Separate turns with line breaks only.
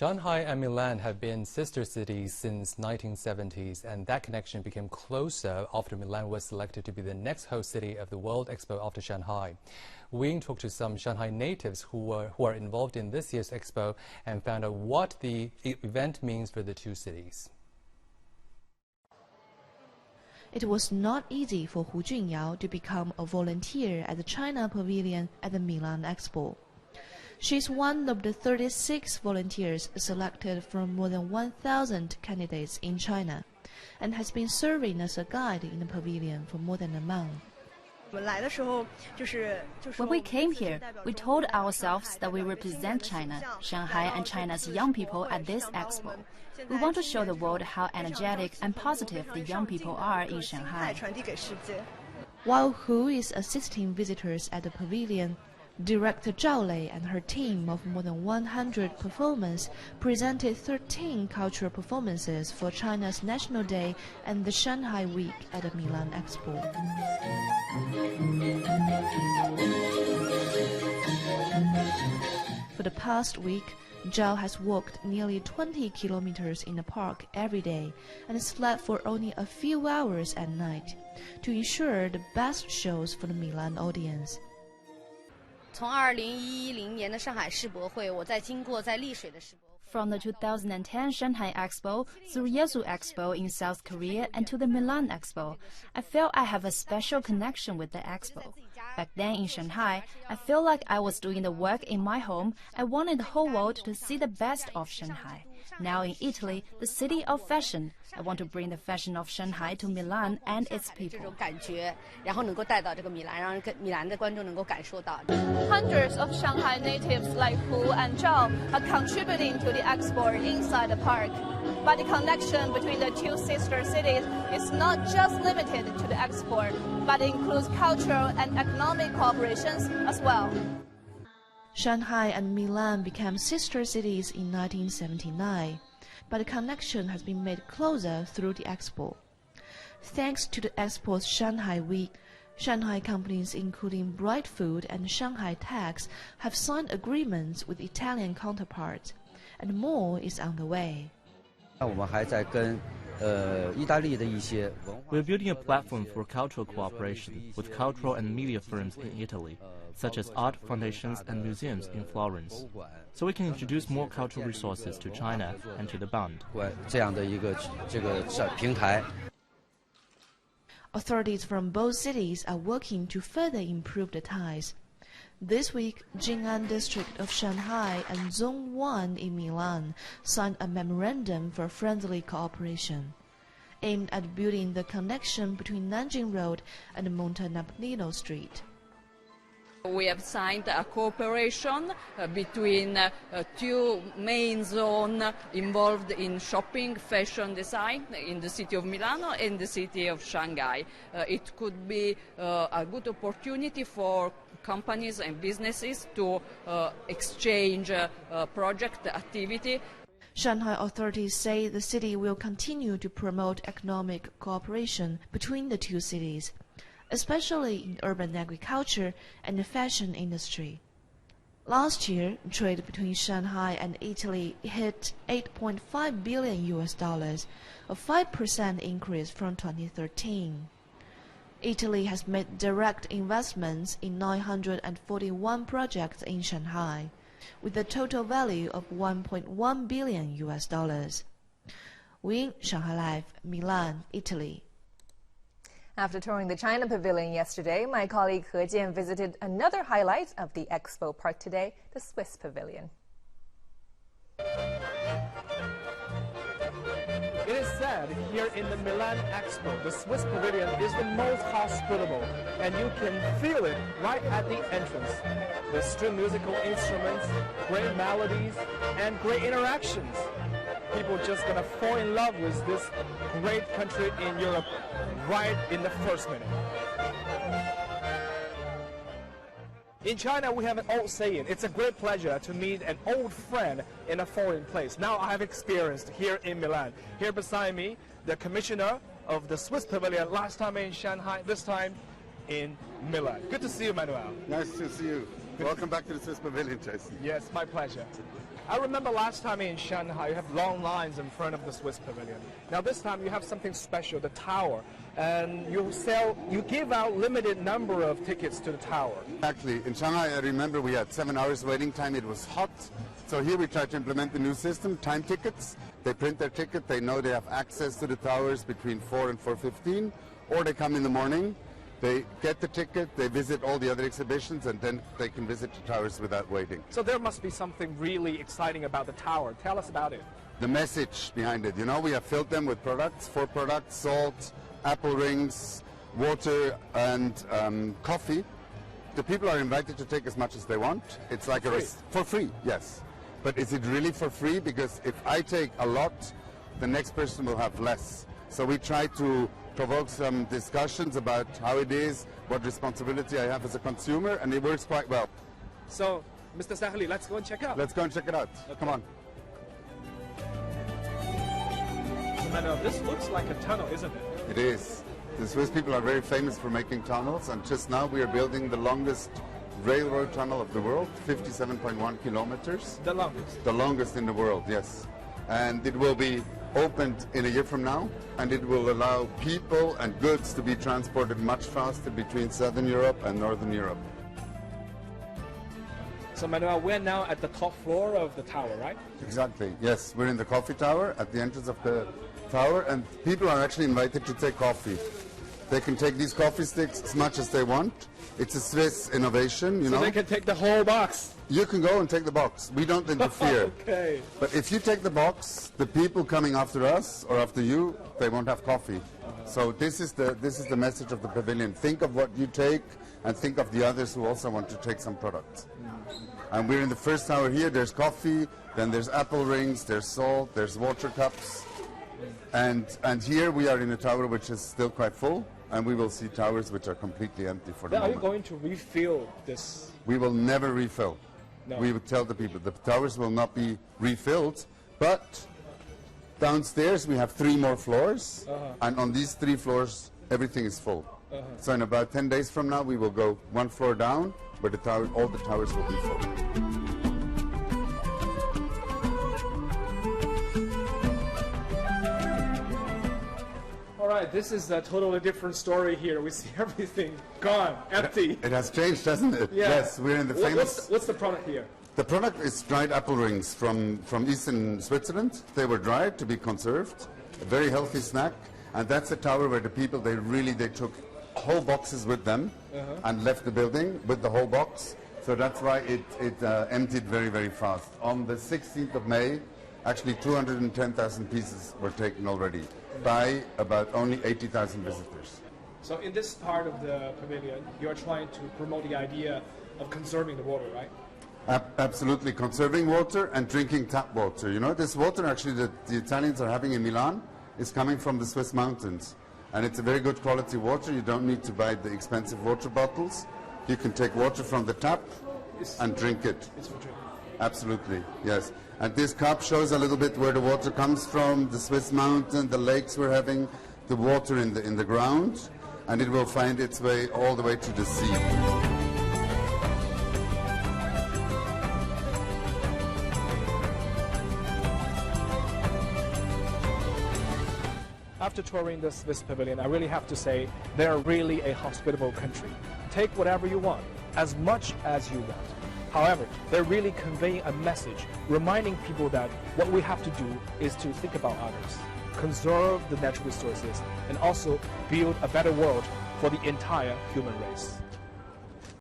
Shanghai and Milan have been sister cities since 1970s, and that connection became closer after Milan was selected to be the next host city of the World Expo after Shanghai. Ying talked to some Shanghai natives who are involved in this year's expo and found out what the event means for the two cities.
It was not easy for Hu Junyao to become a volunteer at the China Pavilion at the Milan Expo. She's one of the 36 volunteers selected from more than 1,000 candidates in China and has been serving as a guide in the pavilion for more than a month.
When we came here, we told ourselves that we represent China, Shanghai and China's young people at this expo. We want to show the world how energetic and positive the young people are in Shanghai.
While Hu is assisting visitors at the pavilion, Director Zhao Lei and her team of more than 100 performers presented 13 cultural performances for China's National Day and the Shanghai Week at the Milan Expo. For the past week, Zhao has walked nearly 20 kilometers in the park every day and slept for only a few hours at night to ensure the best shows for the Milan audience.
From the 2010 Shanghai Expo through Yesu Expo in South Korea and to the Milan Expo, I felt I have a special connection with the Expo. Back then in Shanghai, I felt like I was doing the work in my home. I wanted the whole world to see the best of Shanghai. Now in Italy, the city of fashion, I want to bring the fashion of Shanghai to Milan and its people.
Hundreds of Shanghai natives like Hu and Zhao are contributing to the expo inside the park. But the connection between the two sister cities is not just limited to the expo, but includes cultural and economic cooperations as well.
Shanghai and Milan became sister cities in 1979, but the connection has been made closer through the expo. Thanks to the expo's Shanghai Week, Shanghai companies including Bright Food and Shanghai Tax have signed agreements with Italian counterparts, and more is on the way.
We're building a platform for cultural cooperation with cultural and media firms in Italy, such as art foundations and museums in Florence, so we can introduce more cultural resources to China and to the Bund.
Authorities from both cities are working to further improve the ties. This week, Jing'an district of Shanghai and Zone 1 in Milan signed a memorandum for friendly cooperation, aimed at building the connection between Nanjing Road and Monte Napolino Street.
We have signed a cooperation between two main zones involved in shopping, fashion design in the city of Milano and the city of Shanghai. It could be a good opportunity for companies and businesses to exchange project activity.
Shanghai authorities say the city will continue to promote economic cooperation between the two cities, especially in urban agriculture and the fashion industry. Last year, trade between Shanghai and Italy hit $8.5 billion, a 5% increase from 2013. Italy has made direct investments in 941 projects in Shanghai, with a total value of $1.1 billion. Ying, Shanghai Live, Milan, Italy.
After touring the China Pavilion yesterday, my colleague He Jian visited another highlight of the Expo Park today, the Swiss Pavilion.
It is said here in the Milan Expo, the Swiss Pavilion is the most hospitable, and you can feel it right at the entrance. With string musical instruments, great melodies, and great interactions. People just gonna fall in love with this great country in Europe right in the first minute. In China, we have an old saying, it's a great pleasure to meet an old friend in a foreign place. Now I have experienced here in Milan. Here beside me, the commissioner of the Swiss Pavilion, last time in Shanghai, this time in Milan. Good to see you, Manuel.
Nice to see you. Welcome back to the Swiss Pavilion, Jason.
Yes, my pleasure. I remember last time in Shanghai, you have long lines in front of the Swiss Pavilion. Now this time you have something special, the tower, and you give out limited number of tickets to the tower.
Actually, in Shanghai, I remember we had 7 hours waiting time. It was hot. So here we try to implement the new system, time tickets. They print their ticket. They know they have access to the towers between 4 and 4:15, or they come in the morning. They get the ticket, they visit all the other exhibitions, and then they can visit the towers without waiting.
So there must be something really exciting about the tower. Tell us about it.
The message behind it. You know, we have filled them with products, 4 products, salt, apple rings, water, and coffee. The people are invited to take as much as they want. It's like for free, yes. But is it really for free? Because if I take a lot, the next person will have less. So we try to provoke some discussions about how it is, what responsibility I have as a consumer, and it works quite well.
So, Mr. Sahli, let's go and check it out.
Let's go and check it out. Okay. Come on.
I know, this looks like a tunnel, isn't it?
It is. The Swiss people are very famous for making tunnels, and just now we are building the longest railroad tunnel of the world, 57.1 kilometers.
The longest?
The longest in the world, yes. And it will be opened in a year from now, and it will allow people and goods to be transported much faster between Southern Europe and Northern Europe.
So Manuel, we're now at the top floor of the tower, right?
Exactly, yes. We're in the coffee tower at the entrance of the tower, and people are actually invited to take coffee. They can take these coffee sticks as much as they want. It's a Swiss innovation, you know.
So they can take the whole box?
You can go and take the box. We don't interfere.
Okay.
But if you take the box, the people coming after us or after you, they won't have coffee. So this is the message of the pavilion. Think of what you take and think of the others who also want to take some products. And we're in the first tower here. There's coffee, then there's apple rings, there's salt, there's water cups. And here we are in a tower which is still quite full, and we will see towers which are completely empty for the moment.
Are you going to refill this?
We will never refill.
No.
We would tell the people the towers will not be refilled, but downstairs we have 3 more floors, and on these 3 floors everything is full. So in about 10 days from now we will go 1 floor down, where all the towers will be full.
All right, this is a totally different story here. We see everything gone, empty.
It has changed, hasn't it?
Yeah.
Yes, we're in the famous...
What's the product here?
The product is dried apple rings from eastern Switzerland. They were dried to be conserved. A very healthy snack. And that's a tower where the people, they took whole boxes with them and left the building with the whole box. So that's why it emptied very, very fast. On the 16th of May, actually 210,000 pieces were taken already by about only 80,000 visitors.
So in this part of the pavilion, you're trying to promote the idea of conserving the water, right?
Absolutely, conserving water and drinking tap water. You know, this water actually that the Italians are having in Milan is coming from the Swiss mountains. And it's a very good quality water. You don't need to buy the expensive water bottles. You can take water from the tap and drink it.
It's for drinking.
Absolutely, yes. And this cup shows a little bit where the water comes from, the Swiss mountain, the lakes we're having, the water in the ground, and it will find its way all the way to the sea.
After touring the Swiss Pavilion, I really have to say they're really a hospitable country. Take whatever you want, as much as you want. However, they're really conveying a message, reminding people that what we have to do is to think about others, conserve the natural resources, and also build a better world for the entire human race.